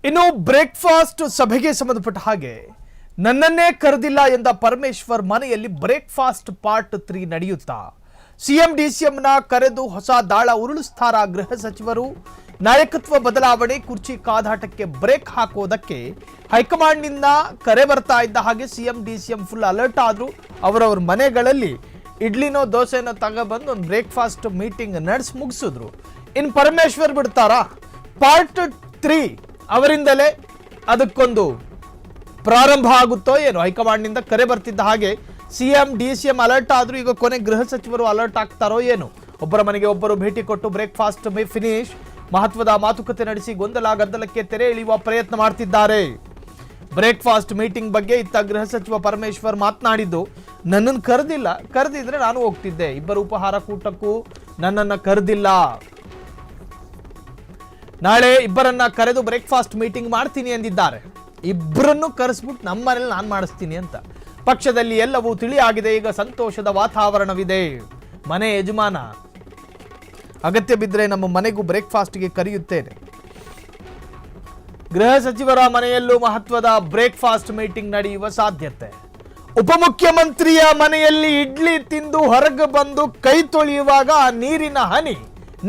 ಇನ್ನು ಬ್ರೇಕ್ಫಾಸ್ಟ್ ಸಭೆಗೆ ಸಂಬಂಧಪಟ್ಟ ಹಾಗೆ ನನ್ನನ್ನೇ ಕರೆದಿಲ್ಲ ಎಂದ ಪರಮೇಶ್ವರ್ ಮನೆಯಲ್ಲಿ ಬ್ರೇಕ್ಫಾಸ್ಟ್ ಪಾರ್ಟ್ 3 ನಡೆಯುತ್ತಾ ಸಿಎಂ ಡಿಸಿಎಂನ ಕರೆದು ಹೊಸ ದಾಳ ಉರುಳಿಸ್ತಾರ ಗೃಹ ಸಚಿವರು. ನಾಯಕತ್ವ ಬದಲಾವಣೆ, ಕುರ್ಚಿ ಕಾದಾಟಕ್ಕೆ ಬ್ರೇಕ್ ಹಾಕೋದಕ್ಕೆ ಹೈಕಮಾಂಡ್ನಿಂದ ಕರೆ ಬರ್ತಾ ಇದ್ದ ಹಾಗೆ ಸಿಎಂ ಡಿಸಿಎಂ ಫುಲ್ ಅಲರ್ಟ್ ಆದ್ರು. ಅವರವರ ಮನೆಗಳಲ್ಲಿ ಇಡ್ಲಿನೋ ದೋಸೆನೋ ತಗೊಬಂದು ಒಂದು ಬ್ರೇಕ್ಫಾಸ್ಟ್ ಮೀಟಿಂಗ್ ನಡೆಸಿ ಮುಗಿಸಿದ್ರು. ಇನ್ನು ಪರಮೇಶ್ವರ್ ಬಿಡ್ತಾರಾ? ಪಾರ್ಟ್ 3 ಅವರಿಂದಲೇ ಅದಕ್ಕೊಂದು ಪ್ರಾರಂಭ ಆಗುತ್ತೋ ಏನೋ. ಹೈಕಮಾಂಡ್ನಿಂದ ಕರೆ ಬರ್ತಿದ್ದ ಹಾಗೆ ಸಿಎಂ ಡಿಸಿಎಂ ಅಲರ್ಟ್ ಆದ್ರೂ ಈಗ ಕೊನೆ ಗೃಹ ಸಚಿವರು ಅಲರ್ಟ್ ಆಗ್ತಾರೋ ಏನೋ. ಒಬ್ಬರ ಮನೆಗೆ ಒಬ್ಬರು ಭೇಟಿ ಕೊಟ್ಟು ಬ್ರೇಕ್ಫಾಸ್ಟ್ ಫಿನಿಶ್, ಮಹತ್ವದ ಮಾತುಕತೆ ನಡೆಸಿ ಗೊಂದಲ ಗದ್ದಲಕ್ಕೆ ತೆರೆ ಎಳೆಯುವ ಪ್ರಯತ್ನ ಮಾಡ್ತಿದ್ದಾರೆ. ಬ್ರೇಕ್ಫಾಸ್ಟ್ ಮೀಟಿಂಗ್ ಬಗ್ಗೆ ಇತ್ತ ಗೃಹ ಸಚಿವ ಪರಮೇಶ್ವರ್ ಮಾತನಾಡಿದ್ದು, ನನ್ನನ್ನು ಕರೆದಿಲ್ಲ, ಕರೆದಿದ್ರೆ ನಾನು ಹೋಗ್ತಿದ್ದೆ. ಇಬ್ಬರು ಉಪಹಾರ ಕೂಟಕ್ಕೂ ನನ್ನನ್ನು ಕರೆದಿಲ್ಲ. ನಾಳೆ ಇಬ್ಬರನ್ನ ಕರೆದು ಬ್ರೇಕ್ಫಾಸ್ಟ್ ಮೀಟಿಂಗ್ ಮಾಡ್ತೀನಿ ಎಂದಿದ್ದಾರೆ. ಇಬ್ಬರನ್ನು ಕರೆಸ್ಬಿಟ್ಟು ನಮ್ಮ ಮನೇಲಿ ನಾನು ಮಾಡಿಸ್ತೀನಿ ಅಂತ. ಪಕ್ಷದಲ್ಲಿ ಎಲ್ಲವೂ ತಿಳಿಯಾಗಿದೆ. ಈಗ ಸಂತೋಷದ ವಾತಾವರಣವಿದೆ. ಮನೆ ಯಜಮಾನ ಅಗತ್ಯ ಬಿದ್ದರೆ ನಮ್ಮ ಮನೆಗೂ ಬ್ರೇಕ್ಫಾಸ್ಟ್ಗೆ ಕರೆಯುತ್ತೇನೆ. ಗೃಹ ಸಚಿವರ ಮನೆಯಲ್ಲೂ ಮಹತ್ವದ ಬ್ರೇಕ್ಫಾಸ್ಟ್ ಮೀಟಿಂಗ್ ನಡೆಯುವ ಸಾಧ್ಯತೆ. ಉಪಮುಖ್ಯಮಂತ್ರಿಯ ಮನೆಯಲ್ಲಿ ಇಡ್ಲಿ ತಿಂದು ಹೊರಗೆ ಬಂದು ಕೈ ತೊಳೆಯುವಾಗ ಆ ನೀರಿನ ಹನಿ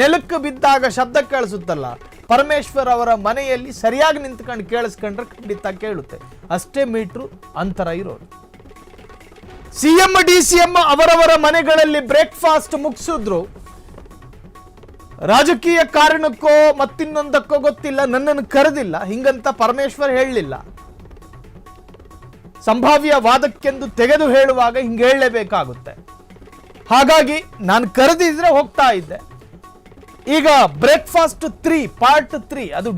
ನೆಲಕ್ಕೆ ಬಿದ್ದಾಗ ಶಬ್ದ ಕೇಳಿಸುತ್ತಲ್ಲ, ಪರಮೇಶ್ವರ್ ಅವರ ಮನೆಯಲ್ಲಿ ಸರಿಯಾಗಿ ನಿಂತ್ಕೊಂಡು ಕೇಳಿಸ್ಕೊಂಡ್ರೆ ಖಂಡಿತ ಕೇಳುತ್ತೆ. ಅಷ್ಟೇ ಮೀಟ್ರು ಅಂತರ ಇರೋದು. ಸಿಎಂ ಡಿಸಿಎಂ ಅವರವರ ಮನೆಗಳಲ್ಲಿ ಬ್ರೇಕ್ಫಾಸ್ಟ್ ಮುಗಿಸಿದ್ರು. ರಾಜಕೀಯ ಕಾರಣಕ್ಕೋ ಮತ್ತಿನ್ನೊಂದಕ್ಕೋ ಗೊತ್ತಿಲ್ಲ, ನನ್ನನ್ನು ಕರೆದಿಲ್ಲ ಹಿಂಗಂತ ಪರಮೇಶ್ವರ್ ಹೇಳಲಿಲ್ಲ. ಸಂಭಾವ್ಯ ವಾದಕ್ಕೆಂದು ತೆಗೆದು ಹೇಳುವಾಗ ಹಿಂಗೆ ಹೇಳಲೇಬೇಕಾಗುತ್ತೆ. ಹಾಗಾಗಿ ನಾನು ಕರೆದಿದ್ರೆ ಹೋಗ್ತಾ ಇದ್ದೆ. ಈಗ ಬ್ರೇಕ್ಫಾಸ್ಟ್ 3 ಪಾರ್ಟ್ 3 ಅದು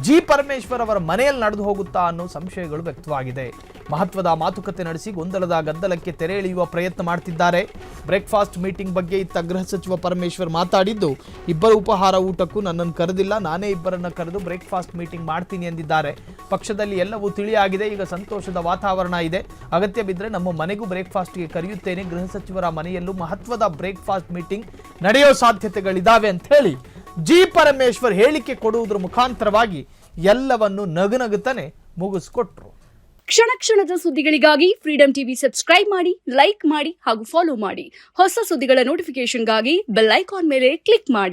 ಜಿ ಪರಮೇಶ್ವರ್ ಅವರ ಮನೆಯಲ್ಲಿ ನಡೆದು ಹೋಗುತ್ತಾ ಅನ್ನೋ ಸಂಶಯಗಳು ವ್ಯಕ್ತವಾಗಿದೆ. ಮಹತ್ವದ ಮಾತುಕತೆ ನಡೆಸಿ ಗೊಂದಲದ ಗದ್ದಲಕ್ಕೆ ತೆರೆ ಎಳೆಯುವ ಪ್ರಯತ್ನ ಮಾಡ್ತಿದ್ದಾರೆ. ಬ್ರೇಕ್ಫಾಸ್ಟ್ ಮೀಟಿಂಗ್ ಬಗ್ಗೆ ಇತ್ತ ಗೃಹ ಸಚಿವ ಪರಮೇಶ್ವರ್ ಮಾತಾಡಿದ್ದು, ಇಬ್ಬರು ಉಪಹಾರ ಊಟಕ್ಕೂ ನನ್ನನ್ನು ಕರೆದಿಲ್ಲ, ನಾನೇ ಇಬ್ಬರನ್ನ ಕರೆದು ಬ್ರೇಕ್ಫಾಸ್ಟ್ ಮೀಟಿಂಗ್ ಮಾಡ್ತೀನಿ ಎಂದಿದ್ದಾರೆ. ಪಕ್ಷದಲ್ಲಿ ಎಲ್ಲವೂ ತಿಳಿಯಾಗಿದೆ. ಈಗ ಸಂತೋಷದ ವಾತಾವರಣ ಇದೆ. ಅಗತ್ಯ ಬಿದ್ದರೆ ನಮ್ಮ ಮನೆಗೂ ಬ್ರೇಕ್ಫಾಸ್ಟ್ಗೆ ಕರೆಯುತ್ತೇನೆ. ಗೃಹ ಸಚಿವರ ಮನೆಯಲ್ಲೂ ಮಹತ್ವದ ಬ್ರೇಕ್ಫಾಸ್ಟ್ ಮೀಟಿಂಗ್ ನಡೆಯೋ ಸಾಧ್ಯತೆಗಳಿದಾವೆ ಅಂತ ಹೇಳಿ ಜಿ ಪರಮೇಶ್ವರ್ ಹೇಳಿಕೆ ಕೊಡುವುದರ ಮುಖಾಂತರವಾಗಿ ಎಲ್ಲವನ್ನು ನಗುನಗುತ್ತಾನೆ ಮುಗಿಸ್ಕೊಟ್ರು. ಕ್ಷಣ ಕ್ಷಣದ ಸುದ್ದಿಗಳಿಗಾಗಿ ಫ್ರೀಡಂ ಟಿವಿ ಸಬ್ಸ್ಕ್ರೈಬ್ ಮಾಡಿ, ಲೈಕ್ ಮಾಡಿ ಹಾಗೂ ಫಾಲೋ ಮಾಡಿ. ಹೊಸ ಸುದ್ದಿಗಳ ನೋಟಿಫಿಕೇಶನ್ಗಾಗಿ ಬೆಲ್ ಐಕಾನ್ ಮೇಲೆ ಕ್ಲಿಕ್ ಮಾಡಿ.